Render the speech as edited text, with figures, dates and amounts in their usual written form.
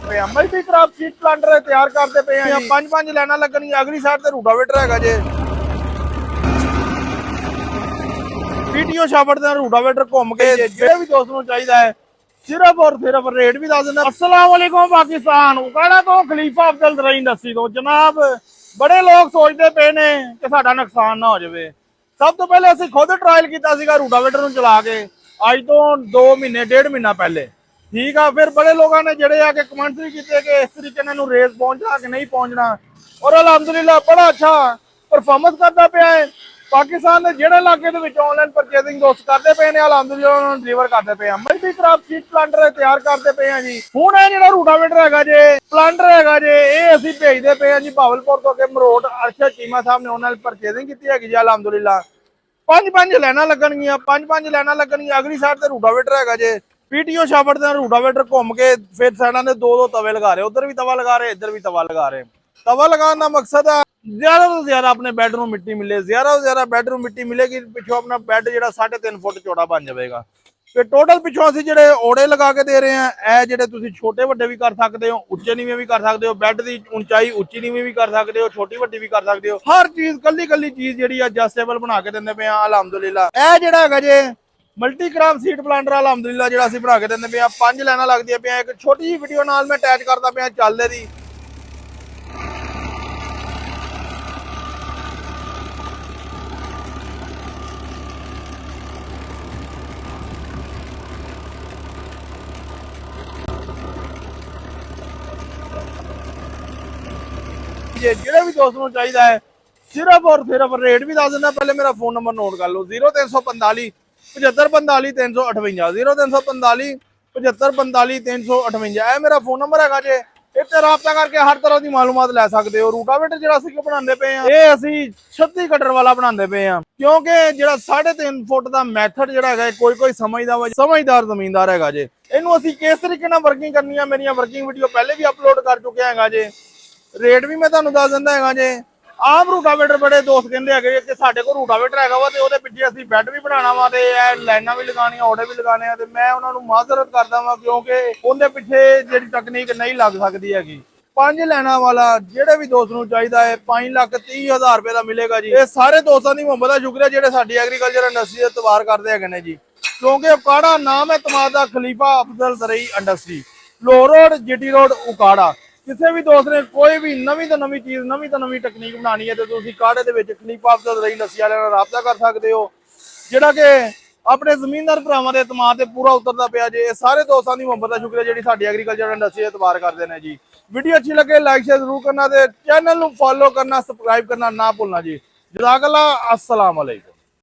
पे हैं multi crop seed planter तैयार करते पे हैं। पांच पांच लाइना लगनियां, अगली साइड ते रूटावेटर हैगा जे। पीटीओ छापड़ दे रूटावेटर घूम के जेड़े भी दोस्त नूं चाहीदा है सिर्फ और सिर्फ रेट भी दस दिंदा। अस्सलाम वालेकुम पाकिस्तान, उकाड़ा तो खलीफा अफजल दरई इंडस्ट्री तो जनाब बड़े लोग सोचते पे ने कि साडा नुकसान ना हो जाए। सब तो पहले असं खुद ट्रायल किया रूटावेटर नूं चला के अज तो 2 महीने 1.5 महीना पहले, ठीक है। फिर बड़े लोगों ने जड़े आके कमेंट्स भी किए कि इस तरीके इन्हू रेस पहुंचना कि नहीं पहुंचना, और अलहमदुलिल्लाह बड़ा अच्छा परफॉर्मेंस करता पाया है। पाकिस्तान के ਜਿਹੜੇ ਇਲਾਕੇ ਦੇ ਵਿੱਚ ਆਨਲਾਈਨ ਪਰਚੇਸਿੰਗ ਦੋਸਤ ਕਰਦੇ ਪਏ ਨੇ ਅਲਹਮਦੁਲਿਲਾ ਉਹਨਾਂ ਨੂੰ ਡਿਲੀਵਰ ਕਰਦੇ ਪਏ ਆ। ਮਲਟੀ ਕ੍ਰਾਪ ਸੀਡ ਪਲਾਂਟਰ ਤਿਆਰ ਕਰਦੇ ਪਏ ਆ ਜੀ। ਹੁਣ ਇਹ ਜਿਹੜਾ ਰੂਟਾਵੇਟਰ ਹੈਗਾ ਜੇ, ਪਲਾਂਟਰ ਹੈਗਾ ਜੇ, ਇਹ ਅਸੀਂ ਭੇਜਦੇ ਪਏ ਆ ਜੀ ਭਾਵਲਪੁਰ ਤੋਂ ਕੇ ਮਰੋਟ ਅਰਸ਼ਦ ਚੀਮਾ ਸਾਹਿਬ ਨੇ ਉਹਨਾਂ ਨਾਲ ਪਰਚੇਸਿੰਗ ਕੀਤੀ ਹੈਗੀ ਜੀ ਅਲਹਮਦੁਲਿਲਾ। ਪੰਜ ਲਾਈਨਾਂ ਲੱਗਣਗੀਆਂ, ਪੰਜ ਲਾਈਨਾਂ ਲੱਗਣਗੀਆਂ, ਅਗਲੀ ਸਾਈਡ ਤੇ ਰੂਟਾਵੇਟਰ ਹੈਗਾ ਜੇ। पीटीओ छापड़ दे रूटावेटर घूम के फिर साइडा ने दो तवे लगा रहे, उधर भी तवा लगा रहे, इधर भी तवा लगा रहे। तवा लगाने का मकसद है ज्यादा तो ज्यादा अपने बेड नूं मिट्टी मिले, ज्यादा तो ज्यादा बेड नूं मिट्टी मिलेगी। पिछों अपना बेड जो 3.5 फुट चौड़ा बन जाएगा। फिर टोटल पिछों असीं जिहड़े ओड़े लगा के दे रहे हैं, ਇਹ ਜਿਹੜੇ ਤੁਸੀਂ ਛੋਟੇ ਵੱਡੇ ਵੀ ਕਰ ਸਕਦੇ ਹੋ, ਉੱਚੇ ਨੀਵੇਂ ਵੀ ਕਰ ਸਕਦੇ ਹੋ, ਬੈੱਡ ਦੀ ਉਚਾਈ ਉੱਚੀ ਨੀਵੇਂ ਵੀ ਕਰ ਸਕਦੇ ਹੋ, ਛੋਟੀ ਵੱਡੀ ਵੀ ਕਰ ਸਕਦੇ ਹੋ। ਹਰ ਚੀਜ਼ ਕੱਲੀ ਕੱਲੀ ਚੀਜ਼ ਜਿਹੜੀ ਐਡਜਸਟੇਬਲ ਬਣਾ ਕੇ ਦਿੰਦੇ ਪਏ ਆ ਅਲਹਮਦੁਲਿਲਾ। ਇਹ ਜਿਹੜਾ ਹੈਗਾ ਜੇ मल्टी क्रॉप सीड प्लांटर अलहमदुलिल्लाह ਜਿਹੜਾ ਅਸੀਂ ਬਣਾ ਕੇ ਦਿੰਦੇ ਪਏ ਆ। 5 ਲਾਈਨਾਂ ਲੱਗਦੀਆਂ ਪਈਆਂ। ਇੱਕ ਛੋਟੀ ਜਿਹੀ ਵੀਡੀਓ ਨਾਲ ਮੈਂ ਅਟੈਚ ਕਰਦਾ ਪਿਆ ਚੱਲਦੇ ਦੀ। ਜਿਹੜੇ ਵੀ ਦੋਸਤ ਨੂੰ ਚਾਹੀਦਾ ਹੈ सिर्फ और सिर्फ रेट भी दस दिंदा। पहले मेरा फोन नंबर नोट कर लो 0345 75 358 0345 75 358 ਇਹ ਮੇਰਾ ਫੋਨ ਨੰਬਰ ਹੈਗਾ ਜੇ। ਇੱਥੇ ਰਾਬਤਾ ਕਰਕੇ ਹਰ ਤਰ੍ਹਾਂ ਦੀ ਮਾਲੂਮਾਤ ਲੈ ਸਕਦੇ ਹੋ। ਰੂਟਾਵੇਟਰ ਜਿਹੜਾ ਅਸੀਂ ਬਣਾਉਂਦੇ ਪਏ ਆ ਇਹ ਅਸੀਂ 36 ਕਟਰ ਵਾਲਾ ਬਣਾਉਂਦੇ ਪਏ ਆ, ਕਿਉਂਕਿ ਜਿਹੜਾ 3.5 ਫੁੱਟ ਦਾ ਮੈਥਡ ਜਿਹੜਾ ਹੈਗਾ ਕੋਈ ਸਮਝਦਾਰ ਜ਼ਮੀਨਦਾਰ ਹੈਗਾ ਜੇ। ਇਹਨੂੰ ਅਸੀਂ ਕਿਸ ਤਰੀਕੇ ਨਾਲ ਵਰਕਿੰਗ ਕਰਨੀ ਆ, ਮੇਰੀਆਂ ਵਰਕਿੰਗ ਵੀਡੀਓ ਪਹਿਲੇ ਵੀ ਅਪਲੋਡ ਕਰ ਚੁੱਕਿਆ ਹੈਗਾ ਜੇ। ਰੇਟ ਵੀ ਮੈਂ ਤੁਹਾਨੂੰ ਦੱਸ ਦਿੰਦਾ ਹੈਗਾ ਜੇ। ਆਮ ਰੂਟਾਵੇਟਰ ਬੜੇ ਦੋਸਤ ਕਹਿੰਦੇ ਹੈਗੇ ਕਿ ਸਾਡੇ ਕੋਲ ਰੂਟਾਵੇਟਰ ਹੈਗਾ ਵਾ ਤੇ ਉਹਦੇ ਪਿੱਛੇ ਅਸੀਂ ਬੈੱਡ ਵੀ ਬਣਾਉਣਾ ਵਾ ਤੇ ਇਹ ਲਾਈਨਾਂ ਵੀ ਲਗਾਉਣੀਆਂ, ਔੜੇ ਵੀ ਲਗਾਉਣੇ ਆ, ਤੇ ਮੈਂ ਉਹਨਾਂ ਨੂੰ ਮਾਜ਼ਰਤ ਕਰਦਾ ਵਾਂ ਕਿਉਂਕਿ ਉਹਦੇ ਪਿੱਛੇ ਜਿਹੜੀ ਤਕਨੀਕ ਨਹੀਂ ਲੱਗ ਸਕਦੀ ਹੈਗੀ। 5 ਲਾਈਨਾਂ ਵਾਲਾ ਜਿਹੜੇ ਵੀ ਦੋਸਤ ਨੂੰ ਚਾਹੀਦਾ ਹੈ 5,30,000 ਰੁਪਏ ਦਾ ਮਿਲੇਗਾ ਜੀ। ਇਹ ਸਾਰੇ ਦੋਸਤਾਂ ਦੀ ਮੁਹੱਬਤ ਦਾ ਸ਼ੁਕਰੀਆ ਜਿਹੜੇ ਸਾਡੀ ਐਗਰੀਕਲਚਰ ਇੰਡਸਟਰੀ ਦਾ ਇਤਬਾਰ ਕਰਦੇ ਹੈਗੇ ਨੇ ਜੀ, ਕਿਉਂਕਿ ਉਕਾੜਾ ਨਾਮ ਹੈ ਤਮਾਦ ਦਾ ਖਲੀਫਾ ਅਫਜ਼ਲ ਦਰਈ industry, low road GT road Okara. ਕਿਸੇ ਵੀ ਦੋਸਤ ਨੇ ਕੋਈ ਵੀ ਨਵੀਂ ਤੋਂ ਨਵੀਂ ਚੀਜ਼, ਨਵੀਂ ਤੋਂ ਨਵੀਂ ਟੈਕਨੀਕ ਬਣਾਉਣੀ ਹੈ ਤੇ ਤੁਸੀਂ ਕਾੜੇ ਦੇ ਵਿੱਚ ਖਲੀਫਾ ਅਫਜ਼ਲ ਦਰਈ ਇੰਡਸਟਰੀ ਵਾਲਿਆਂ ਨਾਲ ਰਾਬਤਾ ਕਰ ਸਕਦੇ ਹੋ, ਜਿਹੜਾ ਕਿ ਆਪਣੇ ਜ਼ਮੀਨਦਾਰ ਭਰਾਵਾਂ ਦੇ ਇਤਮਾਦ ਤੇ ਪੂਰਾ ਉਤਰਦਾ ਪਿਆ ਜੇ। ਇਹ ਸਾਰੇ ਦੋਸਤਾਂ ਦੀ ਮੁਹੱਬਤ ਦਾ ਸ਼ੁਕਰੀਆ ਜਿਹੜੀ ਸਾਡੀ ਐਗਰੀਕਲਚਰ ਇੰਡਸਟਰੀ ਦਾ ਇਤਬਾਰ ਕਰਦੇ ਨੇ ਜੀ। ਵੀਡੀਓ ਅੱਛੀ ਲੱਗੇ ਲਾਈਕ ਸ਼ੇਅਰ ਜ਼ਰੂਰ ਕਰਨਾ ਤੇ ਚੈਨਲ ਨੂੰ ਫੋਲੋ ਕਰਨਾ, ਸਬਸਕ੍ਰਾਈਬ ਕਰਨਾ ਨਾ ਭੁੱਲਣਾ ਜੀ। ਜਜ਼ਾਕੱਲਾ, अस्सलाम वालेकुम।